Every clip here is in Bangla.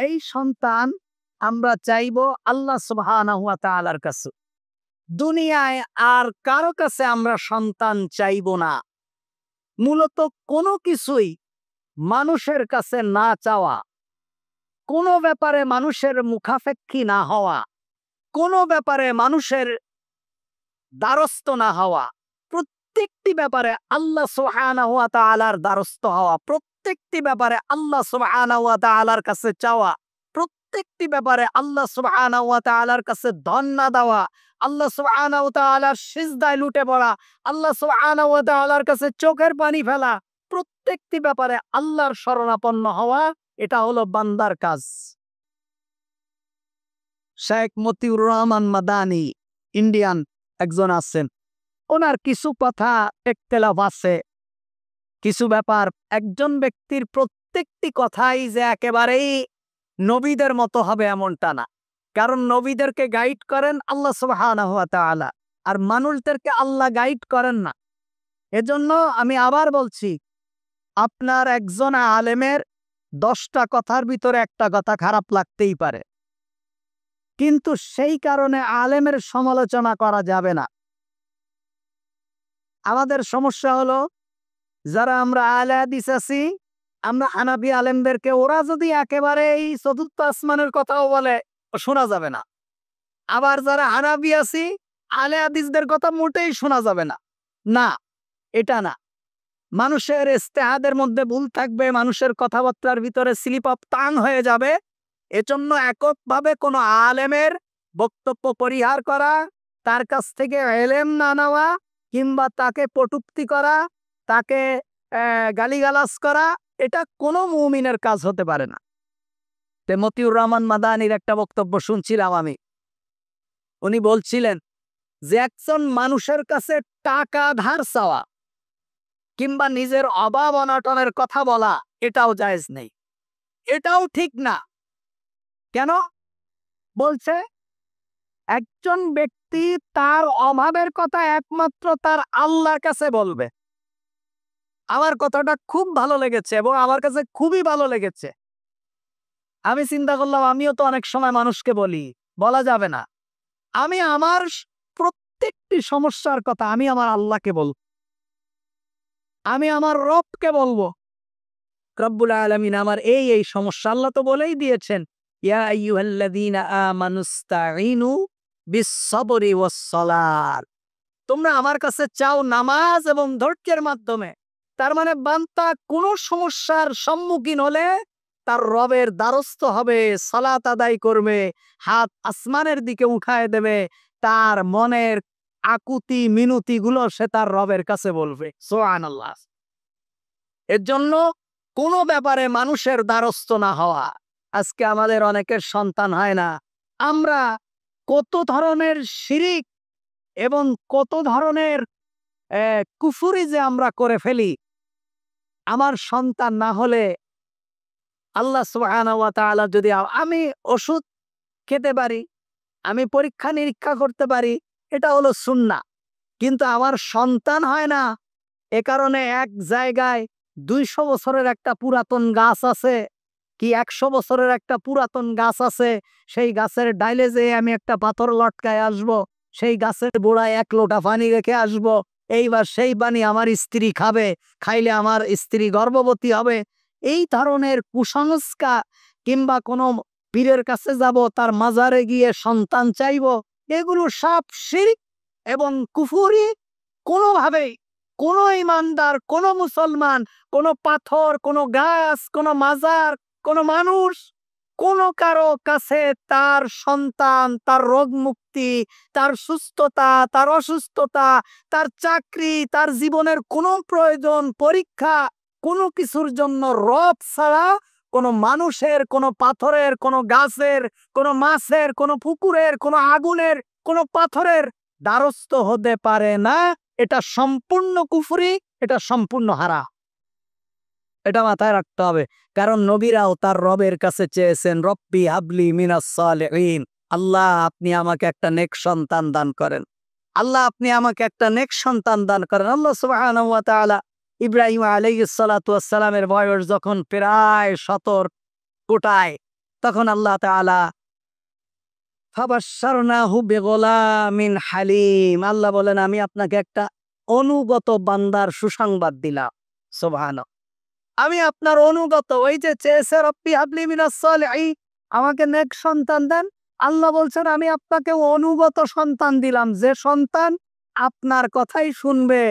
এই সন্তান আমরা চাইবো আল্লাহ সুবহানাহু ওয়া তাআলার কাছে। দুনিয়ায় আর কারো কাছে আমরা সন্তান চাইবো না। মূলত কোনো কিছুই মানুষের কাছে না চাওয়া, কোনো ব্যাপারে মানুষের মুখাপেক্ষী না হওয়া, কোনো ব্যাপারে মানুষের দ্বারস্থ না হওয়া, প্রত্যেকটি ব্যাপারে আল্লাহ সুবহানাহু ওয়া তাআলার দ্বারস্থ হওয়া, প্রত্যেকটি ব্যাপারে আল্লাহ সুবহানাহু ওয়া তাআলার কাছে চাওয়া, প্রত্যেকটি ব্যাপারে আল্লাহ সুবহানাহু ওয়া তাআলার কাছে ধন না দেওয়া, আল্লাহ সুবহানাহু ওয়া তাআলার সিজদায় লুটে পড়া, আল্লাহ সুবহানাহু ওয়া তাআলার কাছে চোখের পানি ফেলা, প্রত্যেকটি ব্যাপারে আল্লাহর শরণাপন্ন হওয়া, এটা হলো বান্দার কাজ। শেখ মতিউর রহমান মাদানী ইন্ডিয়ান একজন আছেন, ওনার কিছু কথা ইখতিলাফ আছে, কিছু ব্যাপার। একজন ব্যক্তির প্রত্যেকটি কথাই যে একেবারেই নবীদের মতো হবে এমনটা না, কারণ নবীদেরকে গাইড করেন আল্লাহ সুবহানাহু ওয়া তাআলা, আর মানুষদেরকে আল্লাহ গাইড করেন না। এজন্য আমি আবার বলছি, আপনার একজন আলেমের 10টা কথার ভিতরে একটা কথা খারাপ লাগতেই পারে, কিন্তু সেই কারণে আলেমের সমালোচনা করা যাবে না। আমাদের সমস্যা হলো, যারা আমরা আহলে হাদিস আছি, আমরা হানাফি আলেমদেরকে ওরা যদি একেবারে এই চতুর্থ আসমানের কথাও বলে, শোনা যাবে না। আবার যারা হানাফি আছি, আহলে হাদিসদের কথা মোটেই শোনা যাবে না। না, এটা না। মানুষের ইজতিহাদের মধ্যে ভুল থাকবে, মানুষের কথাবার্তার ভিতরে স্লিপ অফ টাং হয়ে যাবে। এজন্য এককভাবে কোনো আলেমের বক্তব্য পরিহার করা, তার কাছ থেকে ইলম না নেওয়া, কিংবা তাকে কটূক্তি করা, তাকে গালিগালাজ করা, এটা কোনো মুমিনের কাজ হতে পারে না। মতিউর রহমান মাদানীর একটা বক্তব্য শুনছিলাম আমি। উনি বলছিলেন যে একজন মানুষের কাছে টাকা ধার চাওয়া কিংবা নিজের অভাব অনটনের কথা বলা, এটাও জায়েজ নেই, এটাও ঠিক না। কেন? বলছে একজন ব্যক্তি তার অভাবের কথা একমাত্র তার আল্লাহর কাছে বলবে। আমার কথাটা খুব ভালো লেগেছে এবং আমার কাছে খুবই ভালো লেগেছে। আমি চিন্তা করলাম, আমিও তো অনেক সময় মানুষকে বলি, বলা যাবে না। আমি আমার প্রত্যেকটি সমস্যার কথা আমি আমার আল্লাহকে বলবো, আমি আমার রবকে বলবো, রব্বুল আলামিন আমার এই এই সমস্যা। আল্লাহ তো বলেই দিয়েছেন, ইয়া আইয়ুহাল্লাযীনা আমানুস্তাঈনু বিস-সাবরি ওয়াস-সালাত, তোমরা আমার কাছে চাও নামাজ এবং ধৈর্যের মাধ্যমে। তার মানে বান্দা কোন সমস্যার সম্মুখীন হলে তার রবের দ্বারস্থ হবে, সালাত আদায় করবে, হাত আসমানের দিকে উঠায় দেবে, তার মনের আকুতি মিনতি গুলো সে তার রবের কাছে বলবে। সুবহানাল্লাহ। এর জন্য কোনো ব্যাপারে মানুষের দ্বারস্থ না হওয়া। আজকে আমাদের অনেকের সন্তান হয় না, আমরা কত ধরনের শিরিক এবং কত ধরনের কুফরি যে আমরা করে ফেলি। আমার সন্তান না হলে আল্লাহ সুবহানাহু ওয়া তাআলা যদি আমি ওষুধ খেতে পারি, আমি পরীক্ষা নিরীক্ষা করতে পারি, এটা হলো সুন্নাহ, কিন্তু আমার সন্তান হয় না, এ কারণে এক জায়গায় 200 বছরের একটা পুরাতন গাছ আছে, কি 100 বছরের একটা পুরাতন গাছ আছে, সেই গাছের ডাইলে যেয়ে আমি একটা পাথর লটকায় আসব, সেই গাছের গোড়ায় 1 লোটা পানি রেখে আসব, এইবার সেই পানি আমার স্ত্রী খাবে, খাইলে আমার স্ত্রী গর্ভবতী হবে। এই ধরনের কুসংস্কার, কিংবা কোনো পীরের কাছে যাব, তার মাজারে গিয়ে সন্তান চাইব, এগুলো সব শিরক এবং কুফরি। কোনোভাবেই কোনো ইমানদার, কোনো মুসলমান, কোনো পাথর, কোনো গাছ, কোনো মাজার, কোনো মানুষ, কোনো কারো কাছে তার সন্তান, তার রোগ মুক্তি, তার সুস্থতা, তার অসুস্থতা, তার চাকরি, তার জীবনের কোনো প্রয়োজন, পরীক্ষা, কোনো কিছুর জন্য রব ছাড়া কোনো মানুষের, কোনো পাথরের, কোনো গাছের, কোনো মাছের, কোনো পুকুরের, কোনো আগুনের, কোনো পাথরের দ্বারস্থ হতে পারে না। এটা সম্পূর্ণ কুফরি, এটা সম্পূর্ণ হারাম। এটা মাথায় রাখতে হবে, কারণ নবীরাও তার রবের কাছে চেয়েছেন, রব্বি হাবলি মিনাস সালিহিন, আল্লাহ আপনি আমাকে একটা নেক সন্তান দান করেন, আল্লাহ আপনি আমাকে একটা নেক সন্তান দান করেন। আল্লাহ সুবহানাহু ওয়া তাআলা ইব্রাহিম আলাইহিস সালাতু ওয়াস সালামের বয়স যখন প্রায় 70 কোটায়, তখন আল্লাহ তাআলা ফাবাশশারনাহু বিগুলামিন হালিম, আল্লাহ বলেন আমি আপনাকে একটা অনুগত বান্দার সুসংবাদ দিলাম। সুবহানাল্লাহ। আমি আপনার অনুগত, ওই যে চেয়েছে রব্বি হাবলি মিনাস সালিহিন, আমাকে নেক সন্তান দেন। আল্লাহ বলছেন আমি আপনাকে অনুগত সন্তান দিলাম, যে সন্তান আপনার কথাই শুনবে,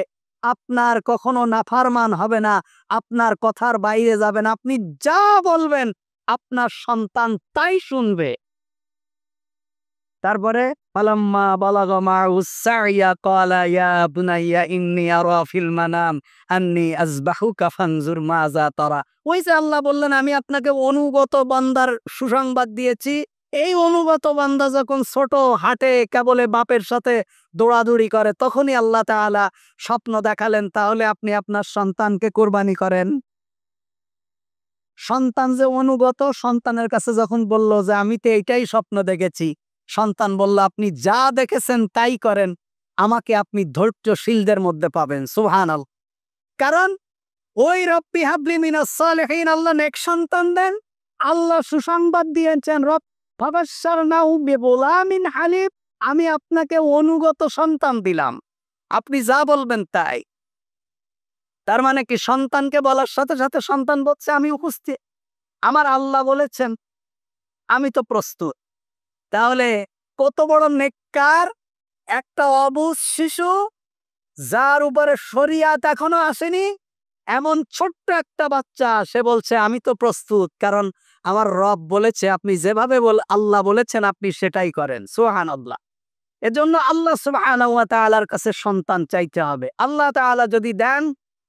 আপনার কখনো নাফরমান হবে না, আপনার কথার বাইরে যাবে না, আপনি যা বলবেন আপনার সন্তান তাই শুনবে। তারপরে ফালাম্মা বালাগা মা'হুস সা'য়া ক্বালা ইয়া বুনাইয়া ইন্নী আরা ফিল মানাম আন্নী আযবাহুকা ফানজুর মাযা তারা। ওই যে আল্লাহ বললেন আমি আপনাকে অনুগত বান্দার সুসংবাদ দিয়েছি। এই অনুগত বান্দা যখন ছোট হাটে কেবলে বাপের সাথে দৌড়াদৌড়ি করে, তখনই আল্লাহ তাআলা স্বপ্ন দেখালেন তাহলে আপনি আপনার সন্তানকে কোরবানি করেন। সন্তান যে অনুগত, সন্তানের কাছে যখন বলল যে আমি তো এইটাই স্বপ্ন দেখেছি, সন্তান বলল আপনি যা দেখেছেন তাই করেন, আমাকে আপনি ধৈর্যশীলদের মধ্যে পাবেন। সুবহানাল্লাহ। কারণ ওই রব্বি হাবলি মিনাস সালিহিন, আল্লাহ নেক সন্তান দেন। আল্লাহ সুসংবাদ দিয়েছেন রব ফাবাশশারনাহু বিগুলামিন হালিম, আমি আপনাকে অনুগত সন্তান দিলাম, আপনি যা বলবেন তাই। তার মানে কি সন্তানকে বলার সাথে সাথে সন্তান বলছে আমি উপস্থিত, আমার আল্লাহ বলেছেন, আমি তো প্রস্তুত। তাহলে কত বড় নেককার একটা অবুঝ শিশু, যার উপরে শরিয়াত এখনো আসেনি, এমন ছোট্ট একটা বাচ্চা, সে বলছে আমি তো প্রস্তুত, কারণ আমার রব বলেছে আপনি যেভাবে আল্লাহ বলেছেন আপনি সেটাই করেন। সুবহানাল্লাহ। এজন্য আল্লাহ সুবহানাহু ওয়া তাআলার কাছে সন্তান চাইতে হবে। আল্লাহ তাআলা যদি দেন,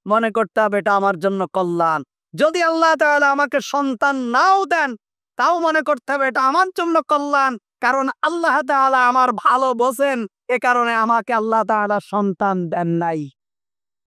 মনে করতে হবে এটা আমার জন্য কল্যাণ। যদি আল্লাহ তাআলা আমাকে সন্তান নাও দেন, তাও মনে করতে হবে এটা আমার জন্য কল্যাণ, কারণ আল্লাহ তাআলা আমার ভালো বোঝেন, এ কারণে আমাকে আল্লাহ তাআলা সন্তান দেন নাই।